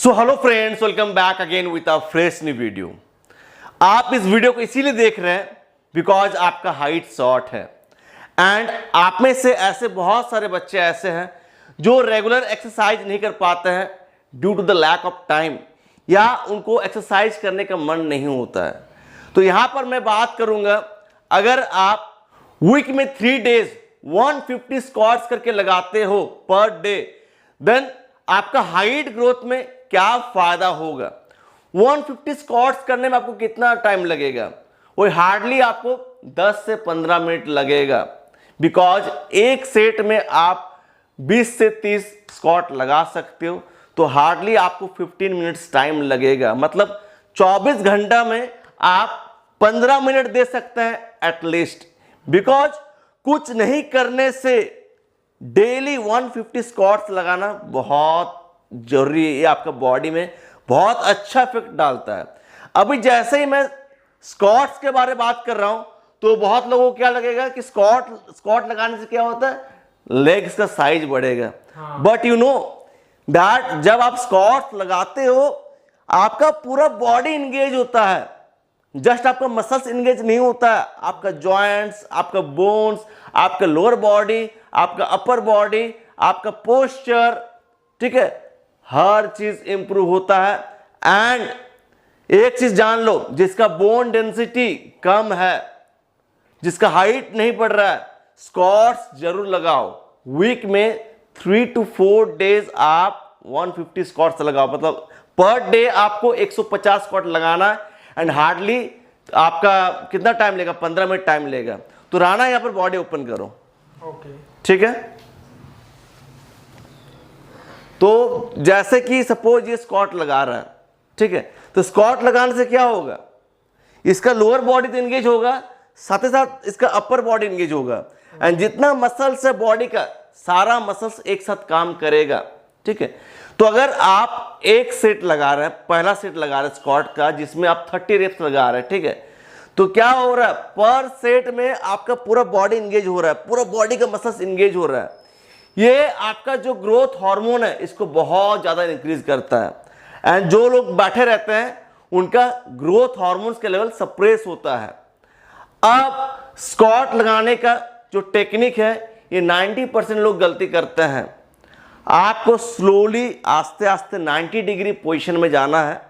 So hello friends, welcome back again with a fresh new video. आप इस video को इसीलिए देख रहे हैं बिकॉज आपका हाइट शॉर्ट है एंड आप में से ऐसे बहुत सारे बच्चे ऐसे हैं जो रेगुलर एक्सरसाइज नहीं कर पाते हैं due to the lack of time, या उनको एक्सरसाइज करने का मन नहीं होता है। तो यहां पर मैं बात करूंगा, अगर आप वीक में 3 डेज 150 स्क्वाट्स करके लगाते हो पर डे, देन आपका हाइट ग्रोथ में क्या फायदा होगा। 150 स्क्वाट्स करने में आपको कितना टाइम लगेगा? वो हार्डली आपको 10 से 15 मिनट लगेगा, बिकॉज एक सेट में आप 20 से 30 स्क्वाट लगा सकते हो, तो हार्डली आपको 15 मिनट्स टाइम लगेगा। मतलब 24 घंटा में आप 15 मिनट दे सकते हैं एटलीस्ट, बिकॉज कुछ नहीं करने से डेली 150 स्क्वाट्स लगाना बहुत जरूरी है। ये आपका बॉडी में बहुत अच्छा इफेक्ट डालता है। अभी जैसे ही मैं स्क्वाट्स के बारे में बात कर रहा हूं तो बहुत लोगों को क्या लगेगा कि स्क्वाट लगाने से क्या होता है, लेग्स का साइज बढ़ेगा। बट यू नो दैट जब आप स्क्वाट्स लगाते हो आपका पूरा बॉडी इंगेज होता है, जस्ट आपका मसल्स इंगेज नहीं होता है, आपका जॉइंट्स, आपका बोन्स, आपका लोअर बॉडी, आपका अपर बॉडी, आपका पोस्चर, ठीक है, हर चीज इंप्रूव होता है। एंड एक चीज जान लो, जिसका बोन डेंसिटी कम है, जिसका हाइट नहीं बढ़ रहा है, स्क्वाट्स जरूर लगाओ। वीक में 3 to 4 डेज आप 150 स्क्वाट्स लगाओ। मतलब पर डे आपको 150 स्क्वाट लगाना है एंड हार्डली आपका कितना टाइम लेगा? 15 मिनट टाइम लेगा। तो राणा यहां पर बॉडी ओपन करो। ओके, ठीक है। तो जैसे कि सपोज ये स्क्वाट लगा रहा है, ठीक है, तो स्क्वाट लगाने से क्या होगा, इसका लोअर बॉडी तो एंगेज होगा, साथ ही साथ इसका अपर बॉडी एंगेज होगा। एंड जितना मसल्स है बॉडी का, सारा मसल्स एक साथ काम करेगा। ठीक है। तो अगर आप एक सेट लगा रहे हैं, पहला सेट लगा रहे हैं स्क्वाट का, जिसमें आप 30 रेप्स लगा रहे हैं, ठीक है, तो क्या हो रहा है, पर सेट में आपका पूरा बॉडी एंगेज हो रहा है, पूरा बॉडी का मसल्स एंगेज हो रहा है। ये आपका जो ग्रोथ हार्मोन है इसको बहुत ज्यादा इंक्रीज करता है। एंड जो लोग बैठे रहते हैं उनका ग्रोथ हार्मोन्स का लेवल सप्रेस होता है। अब स्क्वाट लगाने का जो टेक्निक है, ये 90% लोग गलती करते हैं। आपको स्लोली आस्ते आस्ते 90 डिग्री पोजीशन में जाना है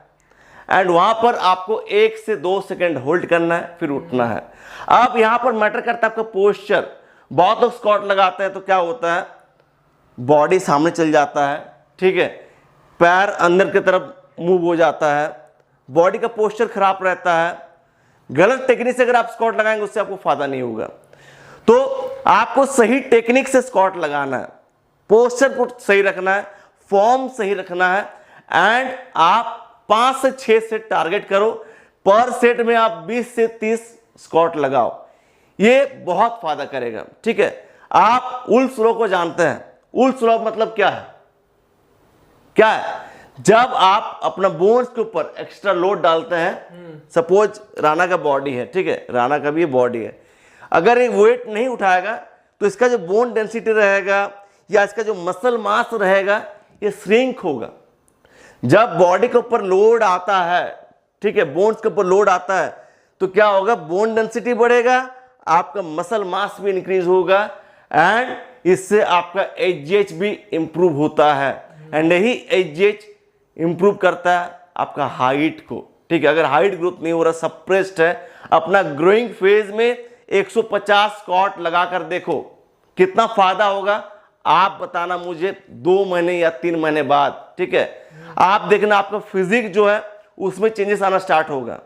एंड वहां पर आपको 1 से 2 सेकंड होल्ड करना है, फिर उठना है। अब यहां पर मैटर करता है आपका पोस्चर। बहुत लोग स्क्वाट लगाते हैं तो क्या होता है, बॉडी सामने चल जाता है, ठीक है, पैर अंदर की तरफ मूव हो जाता है, बॉडी का पोस्चर खराब रहता है। गलत टेक्निक से अगर आप स्क्वाट लगाएंगे उससे आपको फायदा नहीं होगा। तो आपको सही टेक्निक से स्क्वाट लगाना है, पोस्चर को सही रखना है, फॉर्म सही रखना है एंड आप 5 से 6 सेट टारगेट करो। पर सेट में आप 20 से 30 स्क्वाट लगाओ, ये बहुत फायदा करेगा। ठीक है। आप वुल्फ्स लॉ को जानते हैं। वुल्फ्स लॉ मतलब क्या है? क्या है? जब आप अपना बोन्स के ऊपर एक्स्ट्रा लोड डालते हैं, सपोज राणा का बॉडी है, ठीक है, राणा का भी बॉडी है, अगर ये वेट नहीं उठाएगा तो इसका जो बोन डेंसिटी रहेगा या इसका जो मसल मास रहेगा ये श्रिंक होगा। जब बॉडी के ऊपर लोड आता है, ठीक है, बोन्स के ऊपर लोड आता है, तो क्या होगा, बोन डेंसिटी बढ़ेगा, आपका मसल मास भी इंक्रीज होगा एंड इससे आपका एचजीएच भी इंप्रूव होता है। एंड यही एचजीएच इंप्रूव करता है आपका हाइट को। ठीक है। अगर हाइट ग्रोथ नहीं हो रहा, सप्रेस्ड है, अपना ग्रोइंग फेज में 150 स्क्वाट लगाकर देखो कितना फायदा होगा। आप बताना मुझे 2 महीने या 3 महीने बाद। ठीक है। आप देखना आपका फिजिक जो है उसमें चेंजेस आना स्टार्ट होगा।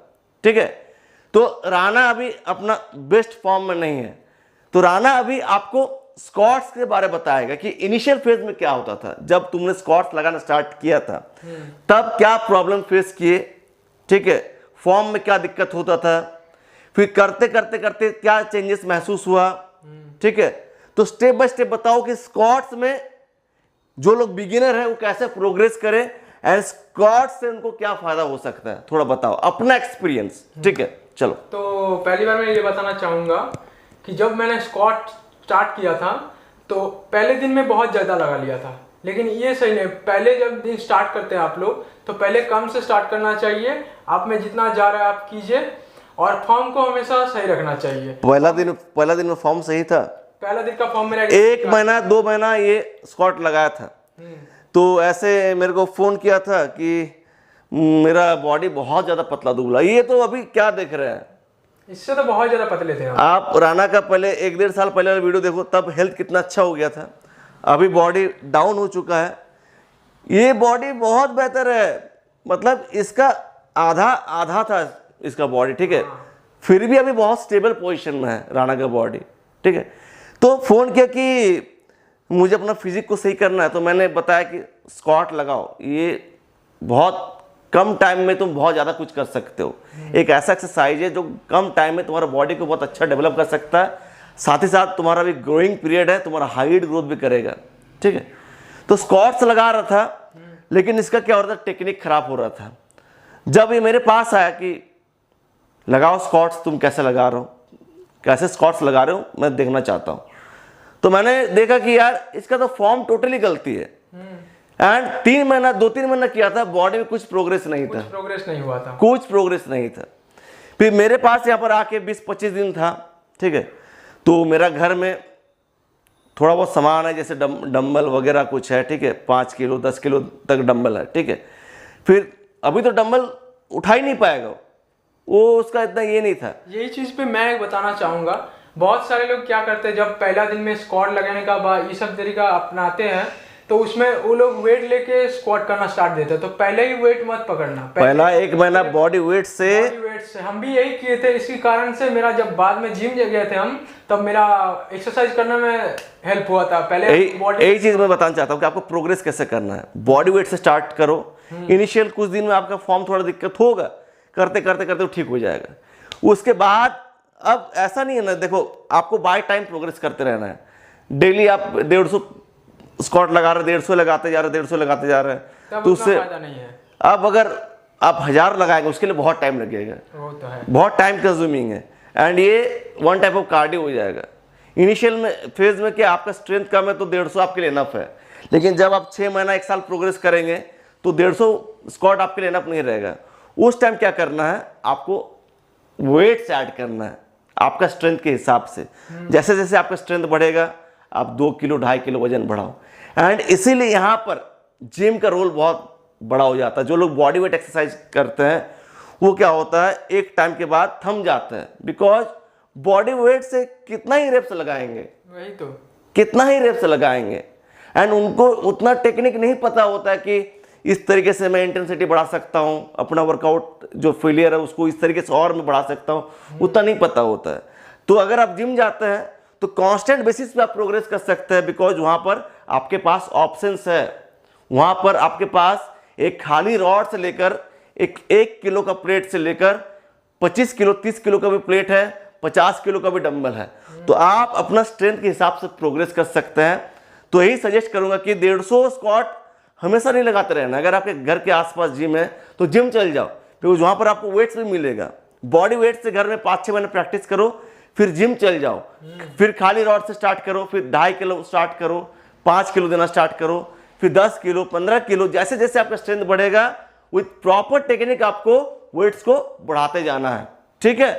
ठीक है। तो राणा अभी अपना बेस्ट फॉर्म में नहीं है, तो राणा अभी आपको स्क्वाट्स के बारे में बताएगा कि इनिशियल फेज में क्या होता था, जब तुमने स्क्वाट्स लगाना स्टार्ट किया था तब क्या प्रॉब्लम फेस किए, ठीक है, फॉर्म में क्या दिक्कत होता था, फिर करते करते करते क्या चेंजेस महसूस हुआ। ठीक है। तो स्टेप बाय स्टेप बताओ कि स्क्वाट्स में जो लोग बिगिनर है वो कैसे प्रोग्रेस करें एंड स्क्वाट्स से उनको क्या फायदा हो सकता है, थोड़ा बताओ अपना एक्सपीरियंस। ठीक है, चलो। तो पहली बार मैं ये बताना चाहूँगा कि जब मैंने स्क्वाट स्टार्ट किया था तो पहले दिन में बहुत ज़्यादा लगा लिया था, लेकिन ये सही नहीं। पहले जब दिन स्टार्ट करते हैं आप लोग तो पहले कम से स्टार्ट करना चाहिए। आप में जितना जा रहा है आप कीजिए और फॉर्म को हमेशा सही रखना चाहिए। पहला दिन में फॉर्म सही था। पहला दिन का फॉर्म मेरा 1 महीना 2 महीना ये स्क्वाट लगाया था, तो ऐसे मेरे को फोन किया था कि मेरा बॉडी बहुत ज्यादा पतला दुबला। ये तो अभी क्या देख रहे हैं, इससे तो बहुत ज्यादा पतले थे हम। आप राणा का पहले 1-1.5 साल पहले वाला वीडियो देखो, तब हेल्थ कितना अच्छा हो गया था। अभी बॉडी डाउन हो चुका है। ये बॉडी बहुत बेहतर है, मतलब इसका आधा था इसका बॉडी, ठीक है। फिर भी अभी बहुत स्टेबल पोजीशन में है राणा का बॉडी, ठीक है। तो फोन किया कि मुझे अपना फिजिक को सही करना है, तो मैंने बताया कि स्क्वाट लगाओ, ये बहुत कम टाइम में तुम बहुत ज़्यादा कुछ कर सकते हो। एक ऐसा एक्सरसाइज है जो कम टाइम में तुम्हारा बॉडी को बहुत अच्छा डेवलप कर सकता है, साथ ही साथ तुम्हारा भी ग्रोइंग पीरियड है, तुम्हारा हाइट ग्रोथ भी करेगा, ठीक है। तो स्क्वाट्स लगा रहा था, लेकिन इसका क्या हो रहा था, टेक्निक खराब हो रहा था। जब ये मेरे पास आया कि लगाओ स्क्वाट्स, तुम कैसे लगा रहे हो, कैसे स्क्वाट्स लगा रहे हो, मैं देखना चाहता हूँ। तो मैंने देखा कि यार इसका तो फॉर्म टोटली गलती है। एंड 2-3 महीना किया था, बॉडी में कुछ प्रोग्रेस नहीं था, प्रोग्रेस नहीं हुआ था, कुछ प्रोग्रेस नहीं था। फिर मेरे पास यहाँ पर आके 20-25 दिन था, ठीक है। तो मेरा घर में थोड़ा बहुत सामान है, जैसे डंबल वगैरह कुछ है, ठीक है। 5 किलो 10 किलो तक डंबल है, ठीक है। फिर अभी तो डंबल उठा ही नहीं पाएगा वो, उसका इतना ये नहीं था। यही चीज पे मैं बताना चाहूंगा। बहुत सारे लोग क्या करते हैं, जब पहला दिन में स्क्वाट लगाने का बाद ये सब तरीका अपनाते हैं, तो उसमें वो लोग वेट लेके स्क्वाट करना स्टार्ट देते हैं। तो पहले ही वेट मत पकड़ना, पहला 1 महीना बॉडी वेट से हम भी यही किए थे। इसी कारण से मेरा जब बाद में जिम गए थे हम, तब मेरा एक्सरसाइज करने में हेल्प हुआ था। पहले यही चीज मैं बताना चाहता हूँ कि आपको प्रोग्रेस कैसे करना है। बॉडी वेट से स्टार्ट करो। इनिशियल कुछ दिन में आपका फॉर्म थोड़ा दिक्कत होगा, करते करते करते ठीक हो जाएगा। उसके बाद अब ऐसा नहीं है ना, देखो आपको बाय टाइम प्रोग्रेस करते रहना है। डेली आप 150 स्क्वाट लगा रहे, 150 लगाते जा रहे, 150 लगाते जा रहे हैं, तो उससे फायदा नहीं है। अब अगर आप 1000 लगाएंगे उसके लिए बहुत टाइम लगेगा, वो तो है, बहुत टाइम कंज्यूमिंग है। एंड ये वन टाइप ऑफ कार्डियो हो जाएगा। इनिशियल में फेज में क्या आपका स्ट्रेंथ कम है तो 150 आपके लिए इनफ है, लेकिन जब आप 6 महीना 1 साल प्रोग्रेस करेंगे तो 150 स्क्वाट आपके लिए इनफ नहीं रहेगा। उस टाइम क्या करना है, आपको वेट से ऐड करना है आपका स्ट्रेंथ के हिसाब से। जैसे जैसे आपका स्ट्रेंथ बढ़ेगा आप 2 किलो 2.5 किलो वजन बढ़ाओ। एंड इसीलिए यहाँ पर जिम का रोल बहुत बड़ा हो जाता है। जो लोग बॉडी वेट एक्सरसाइज करते हैं वो क्या होता है, एक टाइम के बाद थम जाते हैं, बिकॉज बॉडी वेट से कितना ही रेप्स लगाएंगे, वही तो कितना ही रेप्स लगाएंगे। एंड उनको उतना टेक्निक नहीं पता होता है कि इस तरीके से मैं इंटेंसिटी बढ़ा सकता हूँ, अपना वर्कआउट जो फेलियर है उसको इस तरीके से और मैं बढ़ा सकता हूँ, उतना नहीं पता होता है। तो अगर आप जिम जाते हैं तो कांस्टेंट बेसिस पे आप प्रोग्रेस कर सकते हैं, बिकॉज वहाँ पर आपके पास ऑप्शंस है। वहाँ पर आपके पास एक खाली रॉड से लेकर एक किलो का प्लेट से लेकर 25 किलो 30 किलो का भी प्लेट है, 50 किलो का भी डंबल है। तो आप अपना स्ट्रेंथ के हिसाब से प्रोग्रेस कर सकते हैं। तो यही सजेस्ट करूंगा कि 150 स्क्वाट हमेशा नहीं लगाते रहना। अगर आपके घर के आसपास जिम है तो जिम चल जाओ, क्योंकि वहाँ पर आपको वेट्स भी मिलेगा। बॉडी वेट से घर में 5-6 महीने प्रैक्टिस करो, फिर जिम चल जाओ, फिर खाली रॉड से स्टार्ट करो, फिर 2.5 किलो स्टार्ट करो, 5 किलो देना स्टार्ट करो, फिर 10 किलो 15 किलो, जैसे जैसे आपका स्ट्रेंथ बढ़ेगा विथ प्रॉपर टेक्निक आपको वेट्स को बढ़ाते जाना है, ठीक है।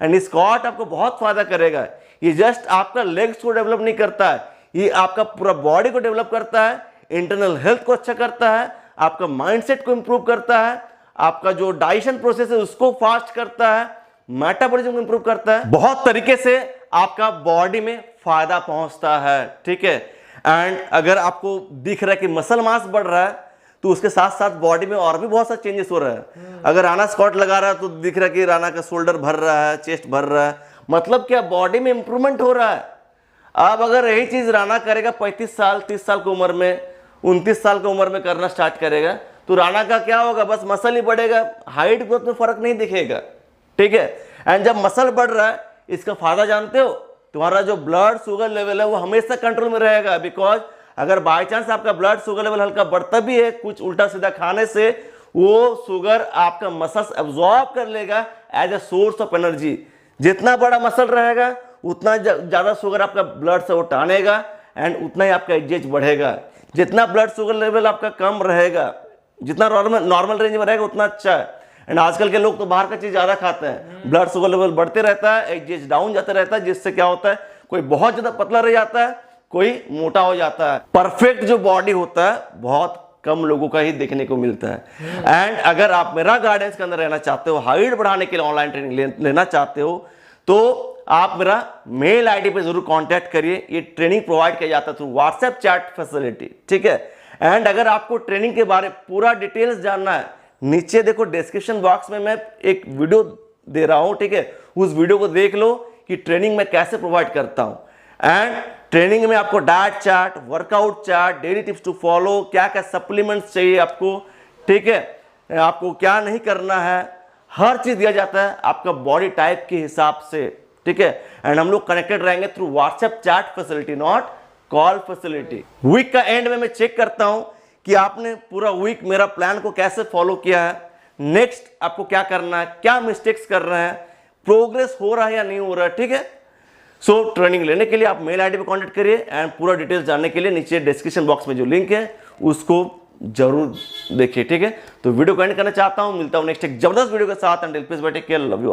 एंड स्क्वाट आपको बहुत फायदा करेगा। ये जस्ट आपका लेग्स को डेवलप नहीं करता है, ये आपका पूरा बॉडी को डेवलप करता है, इंटरनल हेल्थ को अच्छा करता है, आपका माइंडसेट को इंप्रूव करता है, आपका जो डाइजेशन प्रोसेस है उसको फास्ट करता है, मेटाबॉलिज्म को इंप्रूव करता है, बहुत तरीके से आपका बॉडी में फायदा पहुंचता है, ठीक है। एंड अगर आपको दिख रहा है कि मसल मास बढ़ रहा है तो उसके साथ साथ बॉडी में और भी बहुत सारे चेंजेस हो रहा है। अगर राणा स्क्वाट लगा रहा है तो दिख रहा है कि राणा का शोल्डर भर रहा है, चेस्ट भर रहा है, मतलब क्या बॉडी में इंप्रूवमेंट हो रहा है। अब अगर यही चीज राणा करेगा 35 साल 30 साल की उम्र में, 29 साल की उम्र में करना स्टार्ट करेगा तो राणा का क्या होगा, बस मसल ही बढ़ेगा, हाइट ग्रोथ में फर्क नहीं दिखेगा, ठीक है। एंड जब मसल बढ़ रहा है इसका फायदा जानते हो, तुम्हारा जो ब्लड शुगर लेवल है वो हमेशा कंट्रोल में रहेगा। बिकॉज अगर बाय चांस आपका ब्लड शुगर लेवल हल्का बढ़ता भी है कुछ उल्टा सीधा खाने से, वो शुगर आपका मसल्स एब्जॉर्ब कर लेगा as a source of energy. जितना बड़ा मसल रहेगा उतना ज्यादा शुगर आपका ब्लड से वो टानेगा एंड उतना ही आपका एज बढ़ेगा। जितना ब्लड शुगर लेवल आपका कम रहेगा, जितना नॉर्मल रेंज में रहेगा उतना अच्छा है। एंड आजकल के लोग तो बाहर का चीज ज्यादा खाते हैं, ब्लड शुगर लेवल बढ़ते रहता है, एच डाउन जाता रहता है, जिससे क्या होता है कोई बहुत ज्यादा पतला रह जाता है, कोई मोटा हो जाता है। परफेक्ट जो बॉडी होता है बहुत कम लोगों का ही देखने को मिलता है। एंड अगर आप मेरा गाइडेंस के अंदर रहना चाहते हो, हाइट बढ़ाने के लिए ऑनलाइन ट्रेनिंग लेना चाहते हो, तो आप मेरा मेल आईडी पे जरूर कांटेक्ट करिए। ये ट्रेनिंग प्रोवाइड किया जाता है थ्रू व्हाट्सएप चैट फैसिलिटी, ठीक है। एंड अगर आपको ट्रेनिंग के बारे में पूरा डिटेल्स जानना है, नीचे देखो डिस्क्रिप्शन बॉक्स में मैं एक वीडियो दे रहा हूं, ठीक है, उस वीडियो को देख लो कि ट्रेनिंग में कैसे प्रोवाइड करता हूं। एंड ट्रेनिंग में आपको diet chart, workout chart, daily tips to follow, क्या क्या सप्लीमेंट्स चाहिए आपको, ठीक है, आपको क्या नहीं करना है, हर चीज दिया जाता है आपका बॉडी टाइप के हिसाब से, ठीक है। एंड हम लोग कनेक्टेड रहेंगे through WhatsApp chat facility, not call facility. Week का एंड में मैं चेक करता हूं कि आपने पूरा वीक मेरा प्लान को कैसे फॉलो किया है, नेक्स्ट आपको क्या करना है, क्या मिस्टेक्स कर रहे हैं, प्रोग्रेस हो रहा है या नहीं हो रहा है, ठीक है। सो ट्रेनिंग लेने के लिए आप मेल आईडी पे कांटेक्ट करिए। एंड पूरा डिटेल्स जानने के लिए नीचे डिस्क्रिप्शन बॉक्स में जो लिंक है उसको जरूर देखिए, ठीक है। तो वीडियो को एंड करना चाहता हूं, मिलता हूं नेक्स्ट एक जबरदस्त वीडियो के साथ। And take care, love you.